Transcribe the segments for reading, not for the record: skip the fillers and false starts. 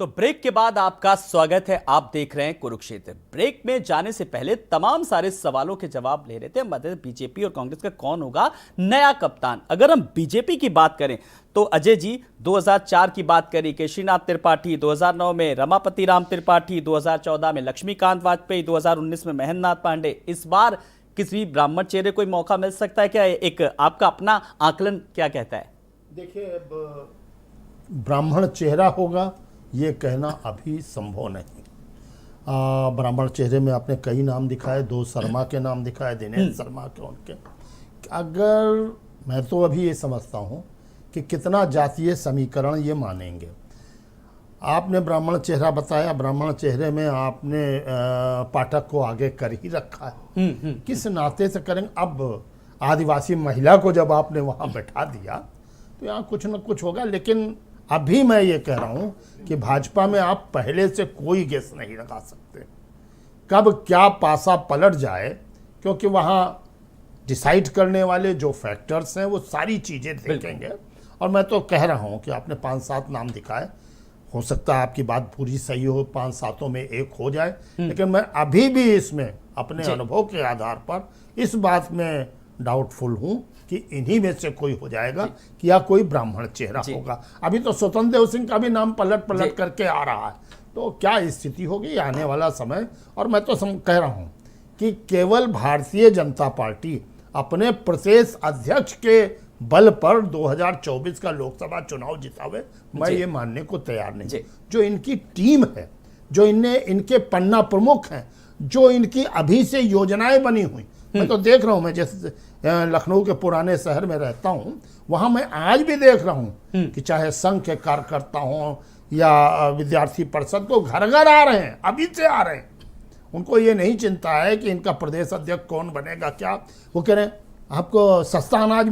तो ब्रेक के बाद आपका स्वागत है। आप देख रहे हैं कुरुक्षेत्र। ब्रेक में जाने से पहले तमाम सारे सवालों के जवाब ले रहे थे। मध्य बीजेपी और कांग्रेस का कौन होगा नया कप्तान। अगर हम बीजेपी की बात करें तो अजय जी 2004 की बात करी केशरीनाथ त्रिपाठी, 2009 में रमापति राम त्रिपाठी, 2014 में लक्ष्मीकांत वाजपेयी, 2019 में महेंद्र नाथ पांडे। इस बार किसी ब्राह्मण चेहरे को मौका मिल सकता है क्या? एक आपका अपना आकलन क्या कहता है? देखिए, अब ब्राह्मण चेहरा होगा ये कहना अभी संभव नहीं। ब्राह्मण चेहरे में आपने कई नाम दिखाए, दो शर्मा के नाम दिखाए, दिनेश शर्मा के, उनके। अगर मैं तो अभी ये समझता हूँ कि कितना जातीय समीकरण ये मानेंगे। आपने ब्राह्मण चेहरा बताया, ब्राह्मण चेहरे में आपने पाठक को आगे कर ही रखा है। किस नाते से करेंगे? अब आदिवासी महिला को जब आपने वहाँ बैठा दिया तो यहाँ कुछ न कुछ होगा। लेकिन अभी मैं ये कह रहा हूँ कि भाजपा में आप पहले से कोई गेस नहीं लगा सकते कब क्या पासा पलट जाए, क्योंकि वहाँ डिसाइड करने वाले जो फैक्टर्स हैं वो सारी चीज़ें देखेंगे। और मैं तो कह रहा हूँ कि आपने 5-7 नाम दिखाए, हो सकता है आपकी बात पूरी सही हो, 5-7 में एक हो जाए। लेकिन मैं अभी भी इसमें अपने अनुभव के आधार पर इस बात में डाउटफुल हूँ कि इन्हीं में से कोई हो जाएगा कि या कोई ब्राह्मण चेहरा होगा। अभी तो स्वतंत्र देव सिंह का भी नाम पलट करके आ रहा है, तो क्या स्थिति होगी आने वाला समय। और मैं तो कह रहा हूँ कि केवल भारतीय जनता पार्टी अपने प्रदेश अध्यक्ष के बल पर 2024 का लोकसभा चुनाव जितावे, मैं ये मानने को तैयार नहीं। जो इनकी टीम है, जो इनके पन्ना प्रमुख हैं, जो इनकी अभी से योजनाएं बनी हुई, मैं तो देख रहा हूँ। मैं जैसे लखनऊ के पुराने शहर में रहता हूँ, वहाँ मैं आज भी देख रहा हूँ कि चाहे संघ के कार्यकर्ता हों या विद्यार्थी परिषद, तो घर घर आ रहे हैं, अभी से आ रहे हैं। उनको ये नहीं चिंता है कि इनका प्रदेश अध्यक्ष कौन बनेगा क्या। वो कह रहे हैं आपको सस्ता अनाज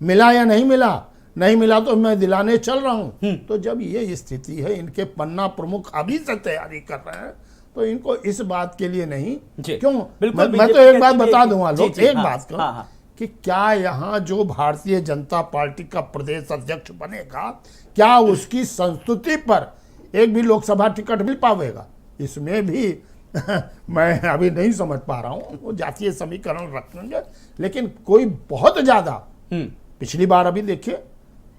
मिला या नहीं मिला, नहीं मिला तो मैं दिलाने चल रहा हूँ। तो जब ये स्थिति है, इनके पन्ना प्रमुख अभी से तैयारी कर रहे हैं, तो इनको इस बात के लिए नहीं क्यों। मैं तो एक बात बता दूंगा लोग, एक बात करो कि क्या यहाँ जो भारतीय जनता पार्टी का प्रदेश अध्यक्ष बनेगा, क्या उसकी संस्तुति पर एक भी लोकसभा टिकट मिल पाएगा? इसमें भी मैं अभी नहीं समझ पा रहा हूँ। वो जातीय समीकरण रखेंगे, लेकिन कोई बहुत ज्यादा। पिछली बार अभी देखिए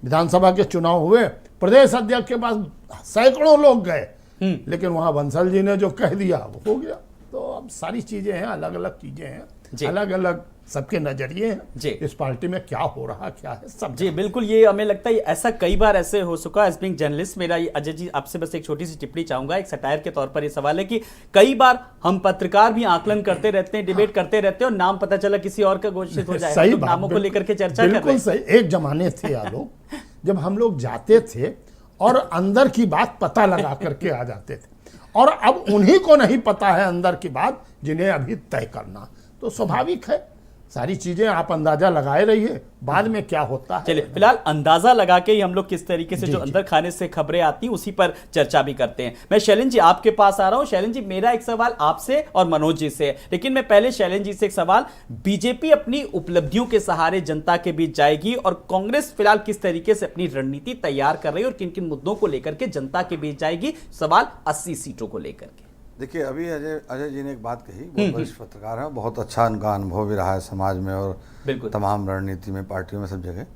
विधानसभा के चुनाव हुए, प्रदेश अध्यक्ष के पास सैकड़ों लोग गए, लेकिन वहां बंसल जी ने जो कह दिया वो हो गया। तो अब सारी चीजें हैं, अलग अलग चीजें हैं, अलग अलग सबके नजरिए हैं। इस पार्टी में क्या हो रहा क्या है सब। जी बिल्कुल, ये हमें लगता है ऐसा कई बार ऐसे हो चुका है। एज बीइंग जर्नलिस्ट, मेरा ये अजय जी आपसे बस एक छोटी सी टिप्पणी चाहूंगा, एक सटायर के तौर पर ये सवाल है कि कई बार हम पत्रकार भी आकलन करते रहते हैं, डिबेट करते रहते हैं, और नाम पता चला किसी और का घोषित हो जाए, सही तो नामों को लेकर के चर्चा कर रहे हैं। सही। एक जमाने थे आलोक जब हम लोग जाते थे और अंदर की बात पता लगा करके आ जाते थे, और अब उन्हीं को नहीं पता है अंदर की बात जिन्हें अभी तय करना। तो स्वाभाविक है, सारी चीजें आप अंदाजा लगाए रहिए, बाद में क्या होता है। चलिए फिलहाल अंदाजा लगा के ही हम लोग किस तरीके से जो अंदर खाने से खबरें आती हैं उसी पर चर्चा भी करते हैं। मैं शैलेंद्र जी आपके पास आ रहा हूं। शैलेंद्र जी, मेरा एक सवाल आपसे और मनोज जी से है, लेकिन मैं पहले शैलेंद्र जी से एक सवाल। बीजेपी अपनी उपलब्धियों के सहारे जनता के बीच जाएगी, और कांग्रेस फिलहाल किस तरीके से अपनी रणनीति तैयार कर रही है और किन किन मुद्दों को लेकर के जनता के बीच जाएगी? सवाल 80 सीटों को लेकर के। देखिए, अभी अजय जी ने एक बात कही, बहुत वरिष्ठ पत्रकार हैं, बहुत अच्छा उनका अनुभव भी रहा है समाज में और तमाम रणनीति में, पार्टियों में, सब जगह।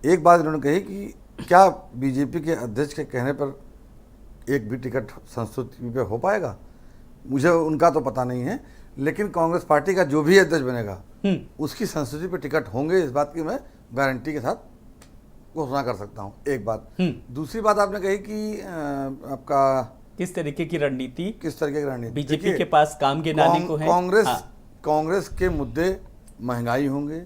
एक बात उन्होंने कही कि क्या बीजेपी के अध्यक्ष के कहने पर एक भी टिकट संस्तुति पे हो पाएगा? मुझे उनका तो पता नहीं है, लेकिन कांग्रेस पार्टी का जो भी अध्यक्ष बनेगा उसकी संस्तुति पे टिकट होंगे, इस बात की मैं गारंटी के साथ घोषणा कर सकता हूँ। एक बात। दूसरी बात आपने कही कि आपका किस तरीके की रणनीति, बीजेपी के पास काम के नानी को है। कांग्रेस के मुद्दे महंगाई होंगे,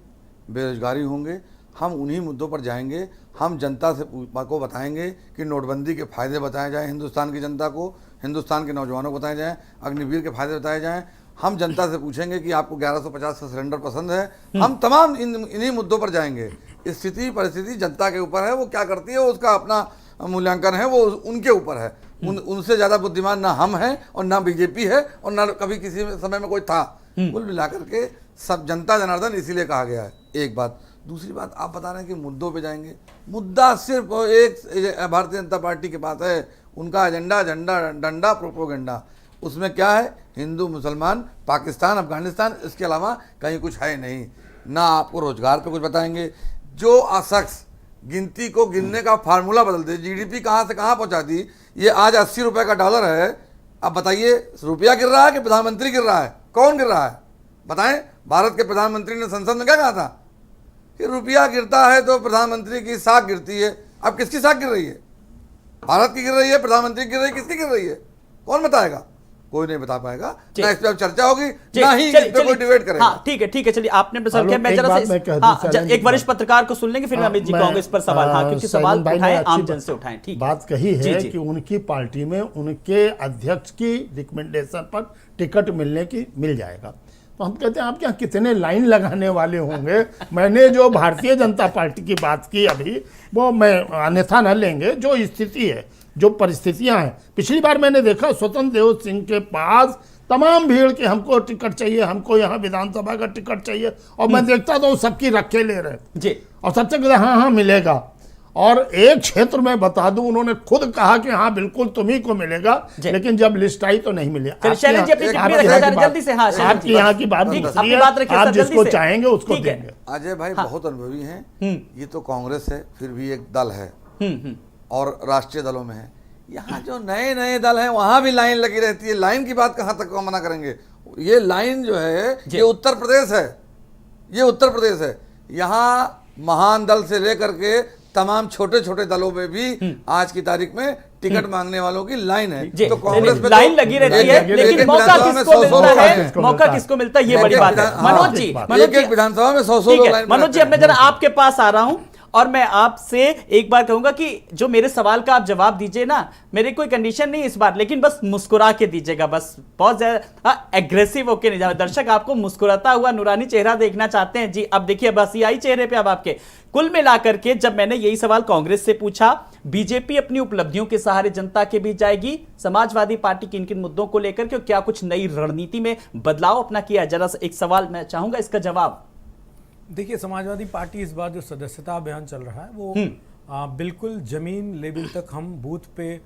बेरोजगारी होंगे, हम उन्हीं मुद्दों पर जाएंगे। हम जनता से को बताएंगे कि नोटबंदी के फायदे बताए जाएं, हिंदुस्तान की जनता को, हिंदुस्तान के नौजवानों को बताए जाएं, अग्निवीर के फायदे बताए जाएं। हम जनता से पूछेंगे कि आपको 1150 का सिलेंडर पसंद है। हम तमाम इन्हीं मुद्दों पर जाएंगे। स्थिति परिस्थिति जनता के ऊपर है, वो क्या करती है उसका अपना मूल्यांकन है, वो उनके ऊपर है। उनसे ज्यादा बुद्धिमान ना हम हैं और ना बीजेपी है और ना कभी किसी समय में कोई था। कुल मिलाकर के सब जनता जनार्दन इसीलिए कहा गया है। एक बात। दूसरी बात, आप बता रहे हैं कि मुद्दों पे जाएंगे। मुद्दा सिर्फ एक भारतीय जनता पार्टी के पास है, उनका एजेंडा झंडा डंडा प्रोपोगंडा, उसमें क्या है, हिंदू मुसलमान पाकिस्तान अफगानिस्तान, इसके अलावा कहीं कुछ है नहीं। ना आपको रोजगार पे कुछ बताएंगे। जो शख्स गिनती को गिनने का फार्मूला बदल दे, जीडीपी कहाँ से कहाँ पहुँचा दी, ये आज 80 रुपये का डॉलर है। अब बताइए रुपया गिर रहा है कि प्रधानमंत्री गिर रहा है, कौन गिर रहा है बताएं। भारत के प्रधानमंत्री ने संसद में क्या कहा था कि रुपया गिरता है तो प्रधानमंत्री की साख गिरती है। अब किसकी साख गिर रही है? भारत की गिर रही है, प्रधानमंत्री की गिर रही है, किसकी गिर रही है? कौन बताएगा? कोई नहीं बता पाएगा। ना इस पे अब चर्चा होगी, ना ही इस पे कोई डिबेट करेगा। हाँ, ठीक है, चलिए आपने प्रश्न किया, मैं जरा से एक वरिष्ठ पत्रकार को सुन लेंगे, फिर अमित जी कांग्रेस पर सवाल। हाँ, क्योंकि सवाल उठाए आम जन से उठाएं। ठीक बात कही है कि उनकी पार्टी में उनके अध्यक्ष की रिकमेंडेशन पर टिकट मिल जाएगा। तो हम कहते हैं आपके यहाँ कितने लाइन लगाने वाले होंगे। मैंने जो भारतीय जनता पार्टी की बात की अभी, वो मैं अन्यथा न लेंगे। जो स्थिति है, जो परिस्थितियां हैं, पिछली बार मैंने देखा स्वतंत्र देव सिंह के पास तमाम भीड़ के हमको टिकट चाहिए, हमको यहाँ विधानसभा का टिकट चाहिए, और मैं देखता तो सबकी रखे ले रहे जी, और सबसे कहते हाँ मिलेगा। और एक क्षेत्र में बता दूं, उन्होंने खुद कहा कि हाँ बिल्कुल तुम्ही को मिलेगा, लेकिन जब लिस्ट आई तो नहीं मिली। आपकी यहाँ की बात दूसरी है, आप जिसको चाहेंगे उसको देंगे। अजय भाई बहुत अनुभवी हैं। ये तो कांग्रेस है, फिर भी एक दल है और राष्ट्रीय दलों में है। यहाँ जो नए नए दल हैं वहां भी लाइन लगी रहती है। लाइन की बात कहाँ तक मना करेंगे? ये लाइन जो है ये उत्तर प्रदेश है, ये उत्तर प्रदेश है। यहाँ महान दल से लेकर के तमाम छोटे छोटे दलों में भी आज की तारीख में टिकट मांगने वालों की लाइन है। तो कांग्रेस में लाइन लगी रहती है, लेकिन मौका किसको मिलता है, मौका किसको मिलता है, ये बड़ी बात है। मनोज जी, एक विधानसभा में 100 लोग लाइन। मनोज जी, अब मैं जरा आपके पास आ रहा हूं और मैं आपसे एक बार कहूंगा कि जो मेरे सवाल का आप जवाब दीजिए ना, मेरी कोई कंडीशन नहीं इस बार, लेकिन बस मुस्कुरा के दीजिएगा, बस बहुत ज्यादा एग्रेसिव होके नहीं जाए। दर्शक आपको मुस्कुराता हुआ नूरानी चेहरा देखना चाहते हैं जी। अब देखिए बस ये आई चेहरे पे अब आपके। कुल मिलाकर के जब मैंने यही सवाल कांग्रेस से पूछा, बीजेपी अपनी उपलब्धियों के सहारे जनता के बीच जाएगी, समाजवादी पार्टी किन किन मुद्दों को लेकर के, क्या कुछ नई रणनीति में बदलाव अपना किया, जरा एक सवाल मैं चाहूंगा इसका जवाब। देखिए, समाजवादी पार्टी इस बार जो सदस्यता अभियान चल रहा है वो बिल्कुल जमीन लेवल तक हम बूथ पे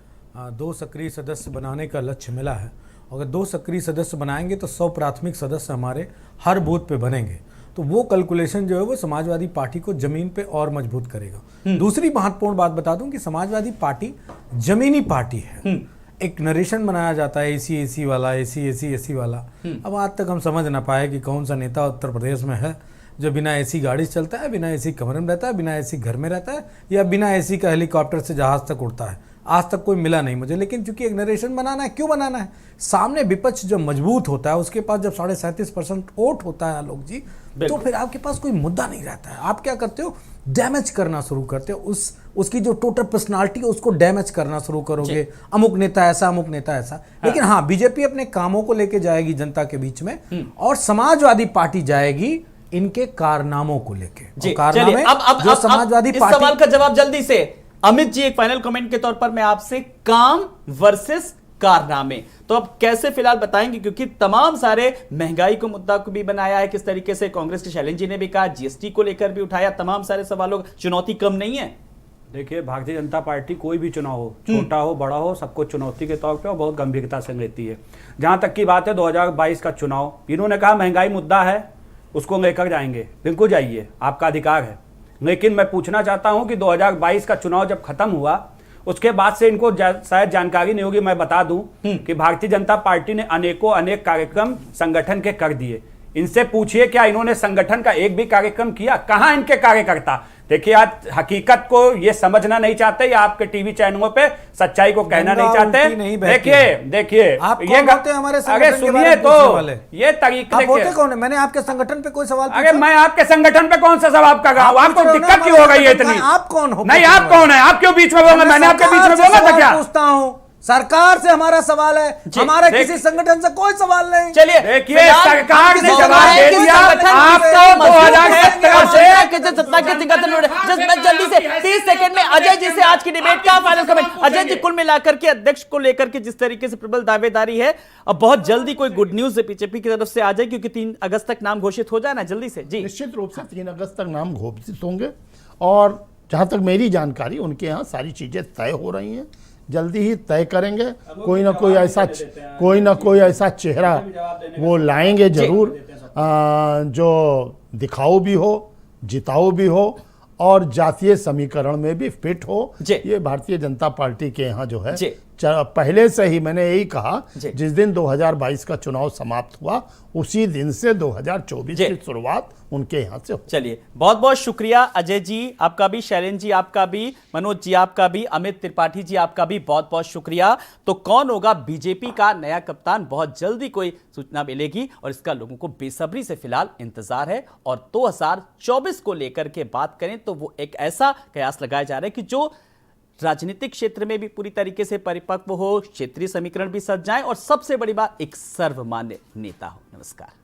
2 सक्रिय सदस्य बनाने का लक्ष्य मिला है। अगर 2 सक्रिय सदस्य बनाएंगे तो 100 प्राथमिक सदस्य हमारे हर बूथ पे बनेंगे। तो वो कैलकुलेशन जो है वो समाजवादी पार्टी को जमीन पे और मजबूत करेगा। दूसरी महत्वपूर्ण बात बता दूं कि समाजवादी पार्टी जमीनी पार्टी है। एक नरेशन बनाया जाता है एसी वाला, एसी वाला। अब आज तक हम समझ ना पाए कि कौन सा नेता उत्तर प्रदेश में है जो बिना एसी गाड़ी से चलता है, बिना एसी कमरे में रहता है, बिना एसी घर में रहता है, या बिना एसी का हेलीकॉप्टर से जहाज तक उड़ता है। आज तक कोई मिला नहीं मुझे। लेकिन चूंकि एक नरेशन बनाना है, क्यों बनाना है? सामने विपक्ष जब मजबूत होता है, उसके पास जब 37.5% वोट होता है आलोक जी, तो फिर आपके पास कोई मुद्दा नहीं रहता है। आप क्या करते हो? डैमेज करना शुरू करते हो। उसकी जो टोटल पर्सनालिटी है उसको डैमेज करना शुरू करोगे। अमुक नेता ऐसा, अमुक नेता ऐसा। लेकिन हाँ, बीजेपी अपने कामों को लेके जाएगी जनता के बीच में, और समाजवादी पार्टी जाएगी इनके कारनामों को लेके। कारनामे जो समाजवादी पार्टी। सवाल का जवाब जल्दी से अमित जी, एक फाइनल कमेंट के तौर पर मैं आपसे काम वर्सेस कारनामे, तो अब कैसे फिलहाल बताएंगे, क्योंकि तमाम सारे महंगाई को मुद्दा को भी बनाया है, किस तरीके से कांग्रेस के शैलेंद्र जी ने भी कहा, जीएसटी को लेकर भी उठाया, तमाम सारे सवालों, चुनौती कम नहीं है। देखिए, भारतीय जनता पार्टी कोई भी चुनाव हो, छोटा हो बड़ा हो, सबको चुनौती के तौर पे और बहुत गंभीरता से लेती है। जहां तक की बात है 2022 का चुनाव, इन्होंने कहा महंगाई मुद्दा है, उसको लेकर जाएंगे। बिल्कुल जाइए, आपका अधिकार है। लेकिन मैं पूछना चाहता हूं कि 2022 का चुनाव जब खत्म हुआ, उसके बाद से इनको शायद जानकारी नहीं होगी, मैं बता दूं कि भारतीय जनता पार्टी ने अनेक कार्यक्रम संगठन के कर दिए। इनसे पूछिए क्या इन्होंने संगठन का एक भी कार्यक्रम किया? कहां इनके कार्यकर्ता? देखिए, आज हकीकत को ये समझना नहीं चाहते, या आपके टीवी चैनलों पे सच्चाई को कहना नहीं चाहते। देखिए आप ये हमारे अरे सुनिए तो ये तरीके कौन है? मैंने आपके संगठन पे कोई सवाल? अरे मैं आपके संगठन पे कौन सा सवाल कर रहा हूँ? आपको दिक्कत क्यों हो गई है इतनी? आप कौन हो? नहीं, आप कौन है? आप क्यों बीच में बोला? मैंने आपके बीच में बोला था क्या? पूछता हूँ, सरकार से हमारा सवाल है, हमारे किसी संगठन से कोई सवाल नहीं। चलिए, देखिए, सरकार ने जवाब दे दिया आपको 2017 से। जल्दी से 30 सेकंड में अजय जी से आज की डिबेट का फाइनल कमेंट। अजय जी, कुल मिलाकर के अध्यक्ष को लेकर के जिस तरीके से प्रबल दावेदारी है, अब बहुत जल्दी कोई गुड न्यूज बीजेपी की तरफ से आ जाए, क्योंकि 3 अगस्त तक नाम घोषित हो जाना जल्दी से। जी, निश्चित रूप से 3 अगस्त तक नाम घोषित होंगे, और जहां तक मेरी जानकारी उनके यहाँ सारी चीजें तय हो रही हैं। जल्दी ही तय करेंगे। कोई ना कोई ऐसा चेहरा वो लाएंगे जरूर, जो दिखाऊ भी हो, जिताऊ भी हो और जातीय समीकरण में भी फिट हो। ये भारतीय जनता पार्टी के यहाँ जो है पहले से ही मैंने यही कहा, जिस दिन 2022 का चुनाव समाप्त हुआ उसी दिन से 2024 की शुरुआत उनके यहाँ से हो। चलिए, बहुत बहुत शुक्रिया अजय जी आपका भी, शैलेंद्र जी आपका भी, मनोज जी आपका भी, अमित त्रिपाठी जी आपका भी बहुत बहुत शुक्रिया। तो कौन होगा बीजेपी का नया कप्तान, बहुत जल्दी कोई सूचना मिलेगी और इसका लोगों को बेसब्री से फिलहाल इंतजार है। और 2024 को लेकर के बात करें तो वो एक ऐसा कयास लगाया जा रहा है कि जो राजनीतिक क्षेत्र में भी पूरी तरीके से परिपक्व हो, क्षेत्रीय समीकरण भी सज जाए और सबसे बड़ी बात एक सर्वमान्य नेता हो। नमस्कार।